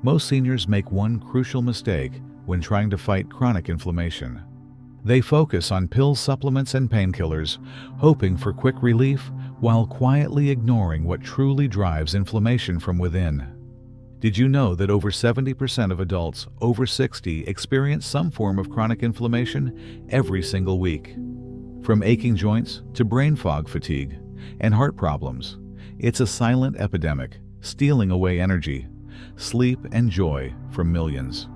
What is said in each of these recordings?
Most seniors make one crucial mistake when trying to fight chronic inflammation. They focus on pills, supplements, and painkillers, hoping for quick relief while quietly ignoring what truly drives inflammation from within. Did you know that over 70% of adults over 60 experience some form of chronic inflammation every single week? From aching joints to brain fog, fatigue, and heart problems, it's a silent epidemic, stealing away energy, sleep, and joy from millions.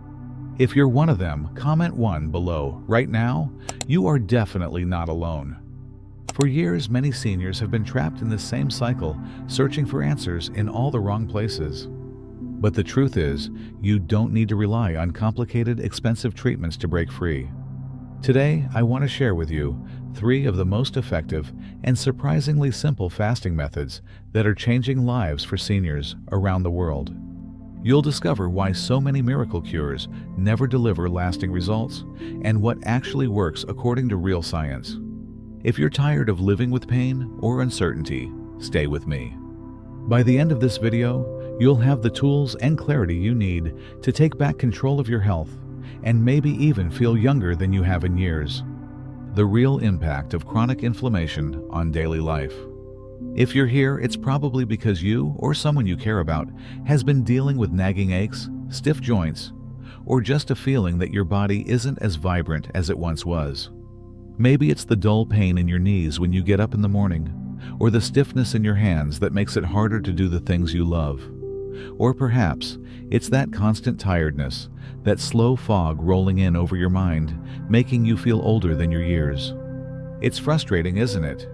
If you're one of them, comment 1 below. Right now, you are definitely not alone. For years, many seniors have been trapped in this same cycle, searching for answers in all the wrong places. But the truth is, you don't need to rely on complicated, expensive treatments to break free. Today, I want to share with you 3 of the most effective and surprisingly simple fasting methods that are changing lives for seniors around the world. You'll discover why so many miracle cures never deliver lasting results and what actually works according to real science. If you're tired of living with pain or uncertainty, stay with me. By the end of this video, you'll have the tools and clarity you need to take back control of your health and maybe even feel younger than you have in years. The real impact of chronic inflammation on daily life. If you're here, it's probably because you or someone you care about has been dealing with nagging aches, stiff joints, or just a feeling that your body isn't as vibrant as it once was. Maybe it's the dull pain in your knees when you get up in the morning, or the stiffness in your hands that makes it harder to do the things you love. Or perhaps it's that constant tiredness, that slow fog rolling in over your mind, making you feel older than your years. It's frustrating, isn't it?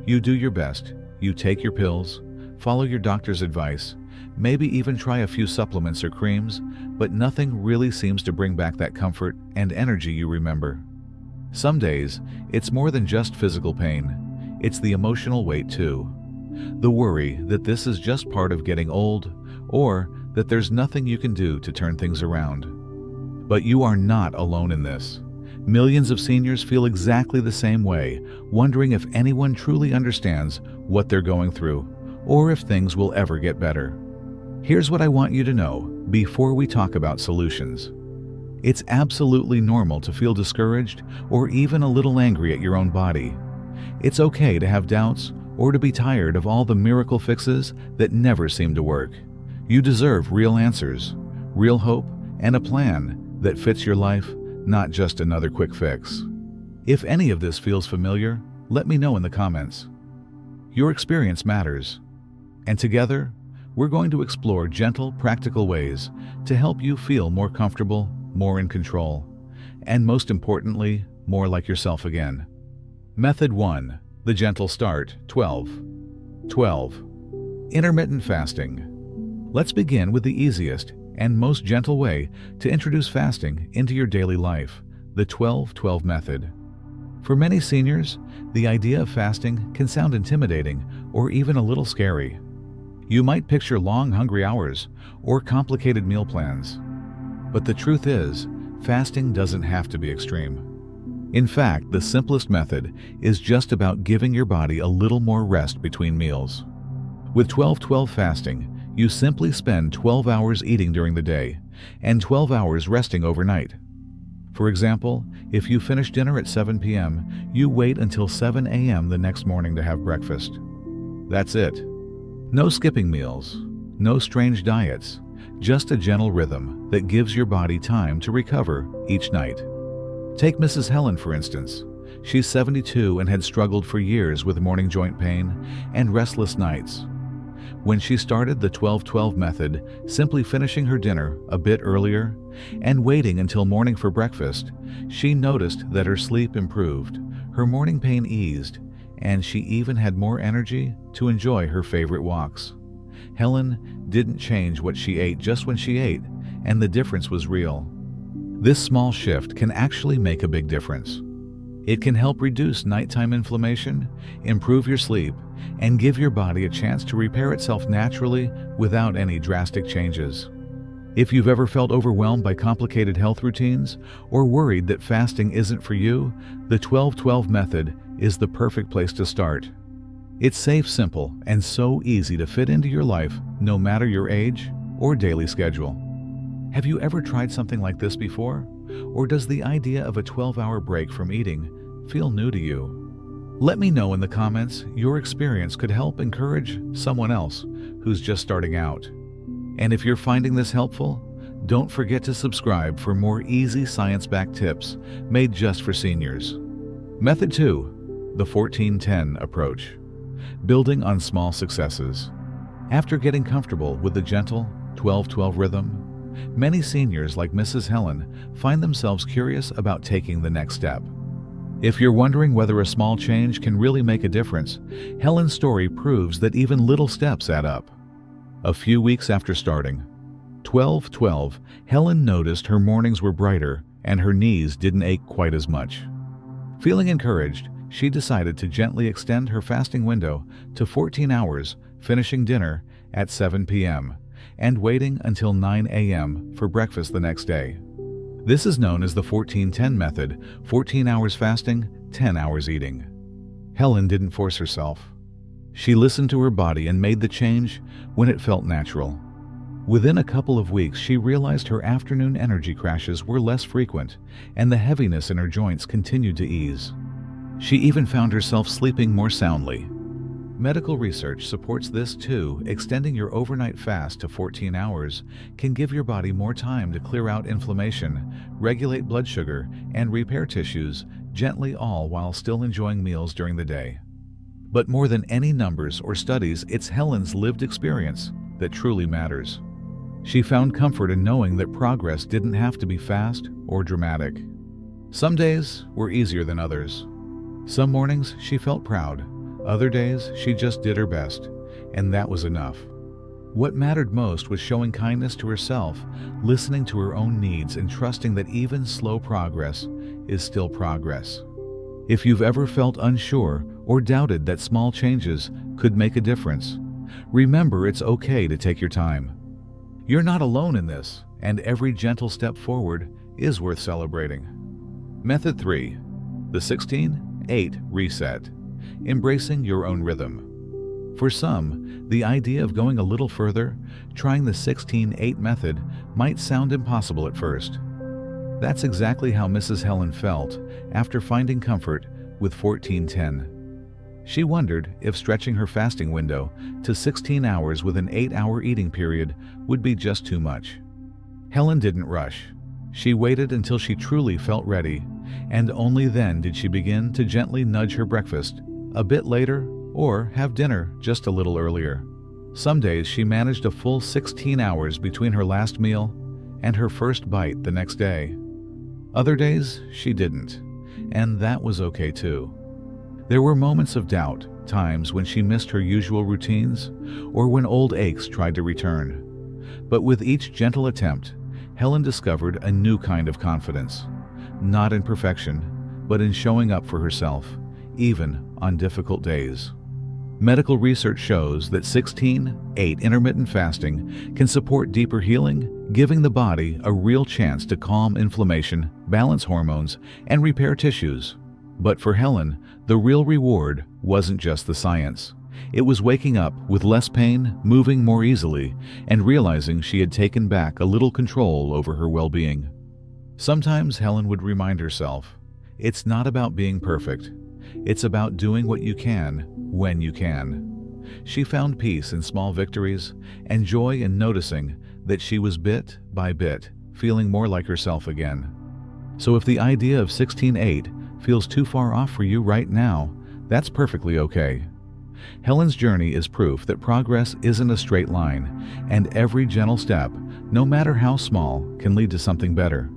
You do your best. You take your pills, follow your doctor's advice, maybe even try a few supplements or creams, but nothing really seems to bring back that comfort and energy you remember. Some days, it's more than just physical pain. It's the emotional weight too. The worry that this is just part of getting old, or that there's nothing you can do to turn things around. But you are not alone in this. Millions of seniors feel exactly the same way, wondering if anyone truly understands what they're going through, or if things will ever get better. Here's what I want you to know before we talk about solutions. It's absolutely normal to feel discouraged or even a little angry at your own body. It's okay to have doubts or to be tired of all the miracle fixes that never seem to work. You deserve real answers, real hope, and a plan that fits your life, not just another quick fix. If any of this feels familiar, let me know in the comments. Your experience matters, and together, we're going to explore gentle, practical ways to help you feel more comfortable, more in control, and most importantly, more like yourself again. Method 1. The gentle start. 12. Intermittent fasting. Let's begin with the easiest and most gentle way to introduce fasting into your daily life, the 12-12 method. For many seniors, the idea of fasting can sound intimidating or even a little scary. You might picture long, hungry hours or complicated meal plans. But the truth is, fasting doesn't have to be extreme. In fact, the simplest method is just about giving your body a little more rest between meals. With 12-12 fasting, you simply spend 12 hours eating during the day and 12 hours resting overnight. For example, if you finish dinner at 7 p.m., you wait until 7 a.m. the next morning to have breakfast. That's it. No skipping meals, no strange diets, just a gentle rhythm that gives your body time to recover each night. Take Mrs. Helen, for instance. She's 72 and had struggled for years with morning joint pain and restless nights. When she started the 12-12 method, simply finishing her dinner a bit earlier and waiting until morning for breakfast, she noticed that her sleep improved, her morning pain eased, and she even had more energy to enjoy her favorite walks. Helen didn't change what she ate just when she ate, and the difference was real. This small shift can actually make a big difference. It can help reduce nighttime inflammation, improve your sleep, and give your body a chance to repair itself naturally without any drastic changes. If you've ever felt overwhelmed by complicated health routines or worried that fasting isn't for you, the 12-12 method is the perfect place to start. It's safe, simple, and so easy to fit into your life no matter your age or daily schedule. Have you ever tried something like this before? Or does the idea of a 12-hour break from eating feel new to you? Let me know in the comments. Your experience could help encourage someone else who's just starting out. And if you're finding this helpful, don't forget to subscribe for more easy science-backed tips made just for seniors. Method 2, the 14-10 approach. Building on small successes. After getting comfortable with the gentle 12-12 rhythm, many seniors like Mrs. Helen find themselves curious about taking the next step. If you're wondering whether a small change can really make a difference, Helen's story proves that even little steps add up. A few weeks after starting 12-12, Helen noticed her mornings were brighter and her knees didn't ache quite as much. Feeling encouraged, she decided to gently extend her fasting window to 14 hours, finishing dinner at 7 p.m. and waiting until 9 a.m. for breakfast the next day. This is known as the 14-10 method, 14 hours fasting, 10 hours eating. Helen didn't force herself. She listened to her body and made the change when it felt natural. Within a couple of weeks, she realized her afternoon energy crashes were less frequent and the heaviness in her joints continued to ease. She even found herself sleeping more soundly. Medical research supports this too. Extending your overnight fast to 14 hours can give your body more time to clear out inflammation, regulate blood sugar, and repair tissues gently, all while still enjoying meals during the day. But more than any numbers or studies, it's Helen's lived experience that truly matters. She found comfort in knowing that progress didn't have to be fast or dramatic. Some days were easier than others. Some mornings she felt proud. Other days, she just did her best, and that was enough. What mattered most was showing kindness to herself, listening to her own needs, and trusting that even slow progress is still progress. If you've ever felt unsure or doubted that small changes could make a difference, remember it's okay to take your time. You're not alone in this, and every gentle step forward is worth celebrating. Method 3, the 16-8 reset. Embracing your own rhythm. For some, the idea of going a little further, trying the 16-8 method, might sound impossible at first. That's exactly how Mrs. Helen felt after finding comfort with 14-10. She wondered if stretching her fasting window to 16 hours with an 8-hour eating period would be just too much. Helen didn't rush. She waited until she truly felt ready, and only then did she begin to gently nudge her breakfast a bit later or have dinner just a little earlier. Some days she managed a full 16 hours between her last meal and her first bite the next day. Other days she didn't, and that was okay too. There were moments of doubt, times when she missed her usual routines or when old aches tried to return. But with each gentle attempt, Helen discovered a new kind of confidence, not in perfection, but in showing up for herself, even on difficult days. Medical research shows that 16-8 intermittent fasting can support deeper healing, giving the body a real chance to calm inflammation, balance hormones, and repair tissues. But for Helen, the real reward wasn't just the science. It was waking up with less pain, moving more easily, and realizing she had taken back a little control over her well-being. Sometimes Helen would remind herself, it's not about being perfect. It's about doing what you can, when you can. She found peace in small victories and joy in noticing that she was bit by bit feeling more like herself again. So if the idea of 16-8 feels too far off for you right now, that's perfectly okay. Helen's journey is proof that progress isn't a straight line, and every gentle step, no matter how small, can lead to something better.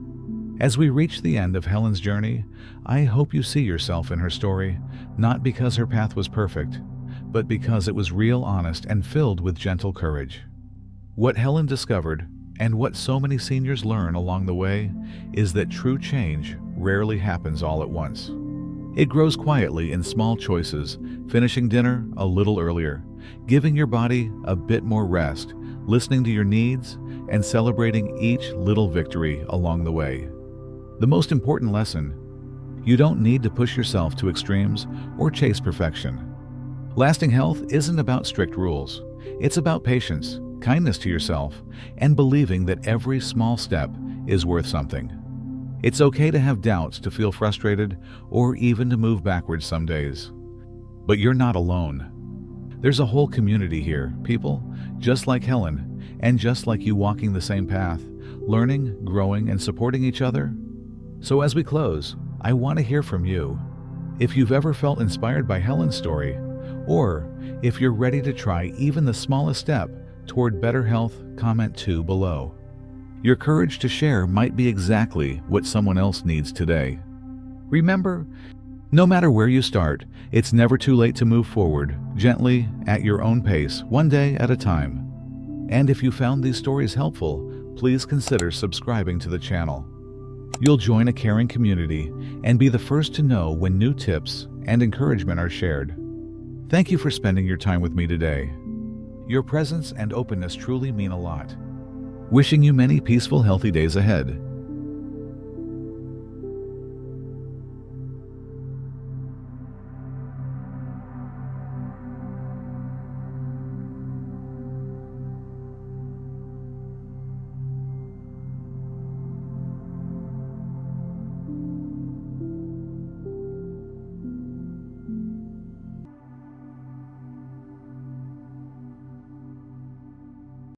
As we reach the end of Helen's journey, I hope you see yourself in her story, not because her path was perfect, but because it was real, honest, and filled with gentle courage. What Helen discovered, and what so many seniors learn along the way, is that true change rarely happens all at once. It grows quietly in small choices, finishing dinner a little earlier, giving your body a bit more rest, listening to your needs, and celebrating each little victory along the way. The most important lesson: you don't need to push yourself to extremes or chase perfection. Lasting health isn't about strict rules. It's about patience, kindness to yourself, and believing that every small step is worth something. It's okay to have doubts, to feel frustrated, or even to move backwards some days. But you're not alone. There's a whole community here, people just like Helen, and just like you, walking the same path, learning, growing, and supporting each other. So as we close, I want to hear from you. If you've ever felt inspired by Helen's story, or if you're ready to try even the smallest step toward better health, comment too below. Your courage to share might be exactly what someone else needs today. Remember, no matter where you start, it's never too late to move forward, gently, at your own pace, one day at a time. And if you found these stories helpful, please consider subscribing to the channel. You'll join a caring community and be the first to know when new tips and encouragement are shared. Thank you for spending your time with me today. Your presence and openness truly mean a lot. Wishing you many peaceful, healthy days ahead.